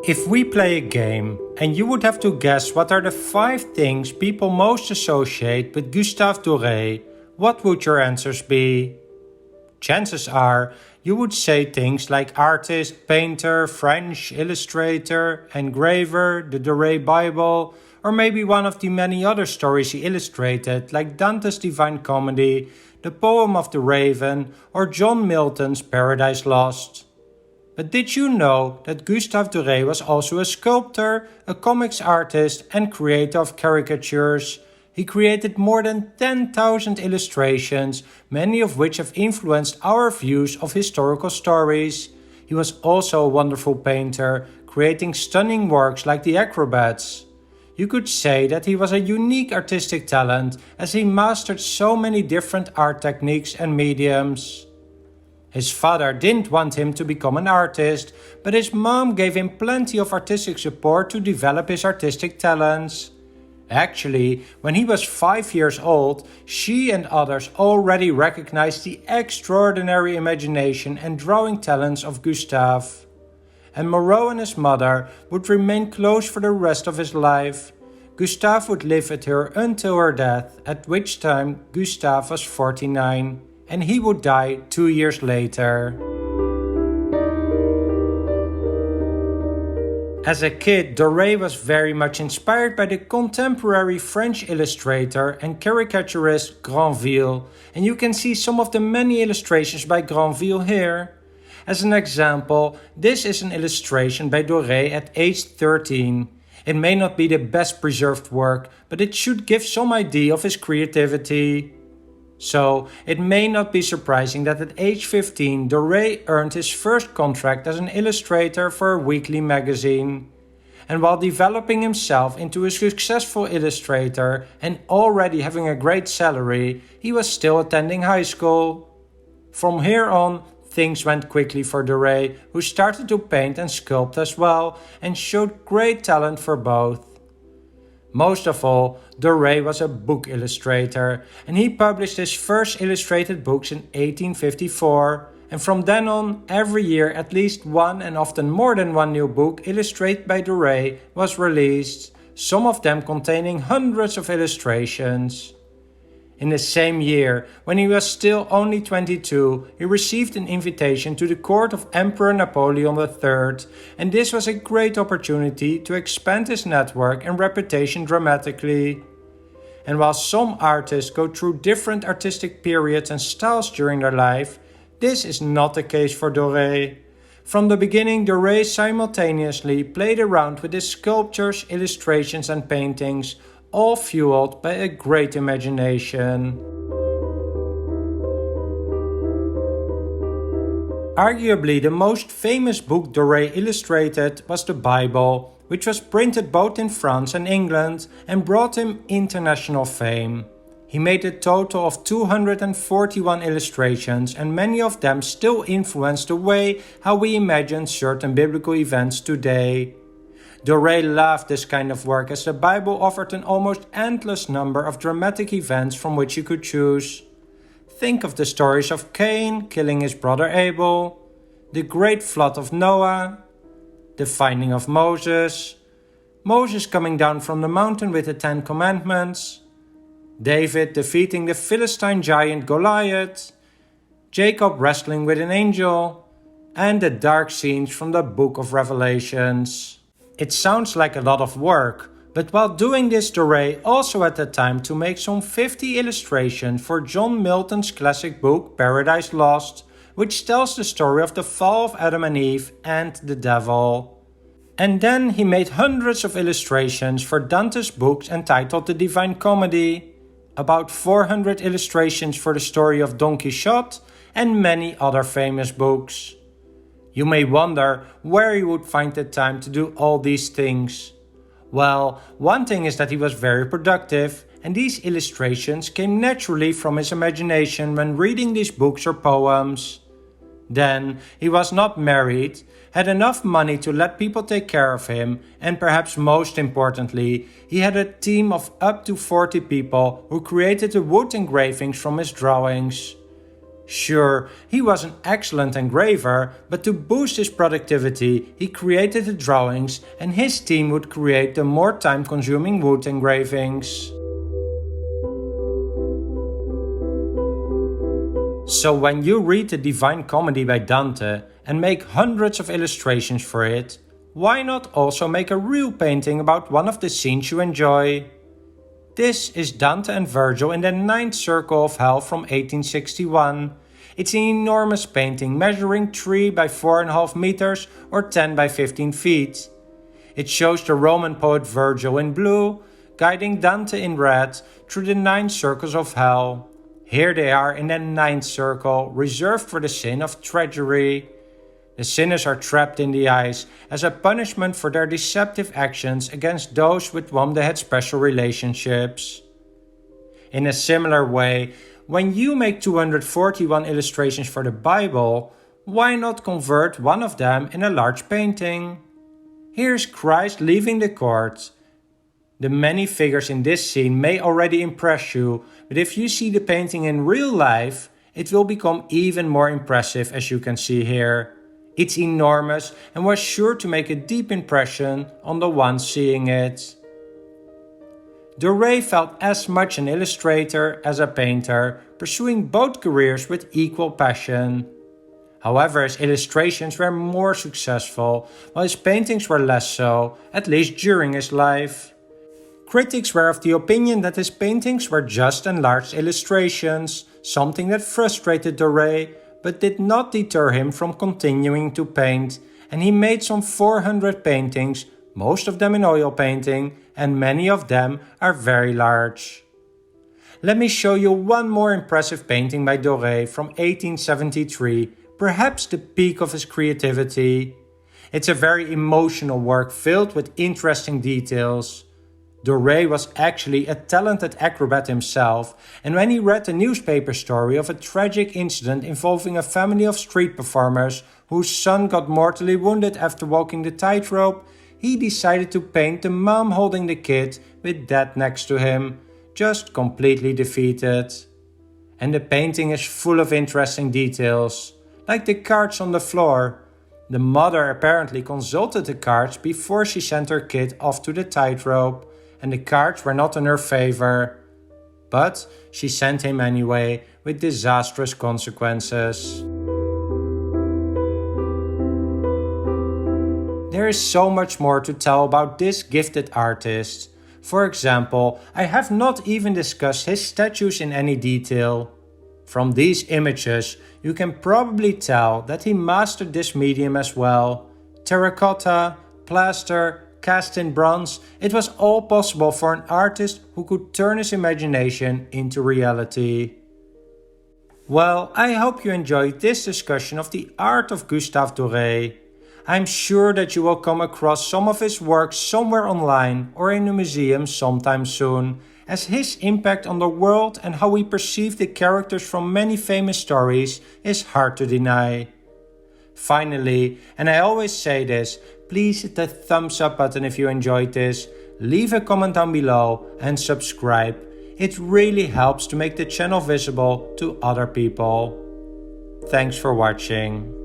If we play a game and you would have to guess what are the 5 things people most associate with Gustave Doré, what would your answers be? Chances are you would say things like artist, painter, French, illustrator, engraver, the Doré Bible, or maybe one of the many other stories he illustrated like Dante's Divine Comedy, the Poem of the Raven, or John Milton's Paradise Lost. But did you know that Gustave Doré was also a sculptor, a comics artist and creator of caricatures? He created more than 10,000 illustrations, many of which have influenced our views of historical stories. He was also a wonderful painter, creating stunning works like the Acrobats. You could say that he was a unique artistic talent as he mastered so many different art techniques and mediums. His father didn't want him to become an artist, but his mom gave him plenty of artistic support to develop his artistic talents. Actually, when he was 5 years old, she and others already recognized the extraordinary imagination and drawing talents of Gustave. And Moreau and his mother would remain close for the rest of his life. Gustave would live with her until her death, at which time Gustave was 49. And he would die 2 years later. As a kid, Doré was very much inspired by the contemporary French illustrator and caricaturist Granville, and you can see some of the many illustrations by Granville here. As an example, this is an illustration by Doré at age 13. It may not be the best preserved work, but it should give some idea of his creativity. So, it may not be surprising that at age 15, Doré earned his first contract as an illustrator for a weekly magazine. And while developing himself into a successful illustrator and already having a great salary, he was still attending high school. From here on, things went quickly for Doré, who started to paint and sculpt as well, and showed great talent for both. Most of all, Doré was a book illustrator, and he published his first illustrated books in 1854, and from then on, every year at least one and often more than one new book illustrated by Doré was released, some of them containing hundreds of illustrations. In the same year, when he was still only 22, he received an invitation to the court of Emperor Napoleon III, and this was a great opportunity to expand his network and reputation dramatically. And while some artists go through different artistic periods and styles during their life, this is not the case for Doré. From the beginning, Doré simultaneously played around with his sculptures, illustrations and paintings, all fueled by a great imagination. Arguably the most famous book Doré illustrated was the Bible, which was printed both in France and England and brought him international fame. He made a total of 241 illustrations, and many of them still influence the way how we imagine certain biblical events today. Doré loved this kind of work as the Bible offered an almost endless number of dramatic events from which you could choose. Think of the stories of Cain killing his brother Abel, the great flood of Noah, the finding of Moses, Moses coming down from the mountain with the 10 Commandments, David defeating the Philistine giant Goliath, Jacob wrestling with an angel, and the dark scenes from the book of Revelations. It sounds like a lot of work, but while doing this, Doré also had the time to make some 50 illustrations for John Milton's classic book Paradise Lost, which tells the story of the fall of Adam and Eve and the devil. And then he made hundreds of illustrations for Dante's books entitled The Divine Comedy, about 400 illustrations for the story of Don Quixote, and many other famous books. You may wonder where he would find the time to do all these things. Well, one thing is that he was very productive, and these illustrations came naturally from his imagination when reading these books or poems. Then, he was not married, had enough money to let people take care of him, and perhaps most importantly, he had a team of up to 40 people who created the wood engravings from his drawings. Sure, he was an excellent engraver, but to boost his productivity, he created the drawings and his team would create the more time-consuming wood engravings. So when you read the Divine Comedy by Dante and make hundreds of illustrations for it, why not also make a real painting about one of the scenes you enjoy? This is Dante and Virgil in the Ninth Circle of Hell from 1861. It's an enormous painting measuring 3 by 4.5 meters or 10 by 15 feet. It shows the Roman poet Virgil in blue, guiding Dante in red through the 9 circles of hell. Here they are in the 9th circle, reserved for the sin of treachery. The sinners are trapped in the ice as a punishment for their deceptive actions against those with whom they had special relationships. In a similar way, when you make 241 illustrations for the Bible, why not convert one of them in a large painting? Here's Christ leaving the court. The many figures in this scene may already impress you, but if you see the painting in real life, it will become even more impressive, as you can see here. It's enormous and was sure to make a deep impression on the ones seeing it. Doré felt as much an illustrator as a painter, pursuing both careers with equal passion. However, his illustrations were more successful, while his paintings were less so, at least during his life. Critics were of the opinion that his paintings were just enlarged illustrations, something that frustrated Doré, but did not deter him from continuing to paint, and he made some 400 paintings, most of them in oil painting, and many of them are very large. Let me show you one more impressive painting by Doré from 1873, perhaps the peak of his creativity. It's a very emotional work filled with interesting details. Doré was actually a talented acrobat himself, and when he read a newspaper story of a tragic incident involving a family of street performers whose son got mortally wounded after walking the tightrope, he decided to paint the mom holding the kid with dad next to him, just completely defeated. And the painting is full of interesting details, like the cards on the floor. The mother apparently consulted the cards before she sent her kid off to the tightrope, and the cards were not in her favor. But she sent him anyway, with disastrous consequences. There is so much more to tell about this gifted artist. For example, I have not even discussed his statues in any detail. From these images, you can probably tell that he mastered this medium as well. Terracotta, plaster, cast in bronze, it was all possible for an artist who could turn his imagination into reality. Well, I hope you enjoyed this discussion of the art of Gustave Doré. I'm sure that you will come across some of his works somewhere online or in a museum sometime soon, as his impact on the world and how we perceive the characters from many famous stories is hard to deny. Finally, and I always say this, please hit the thumbs up button if you enjoyed this, leave a comment down below and subscribe. It really helps to make the channel visible to other people. Thanks for watching.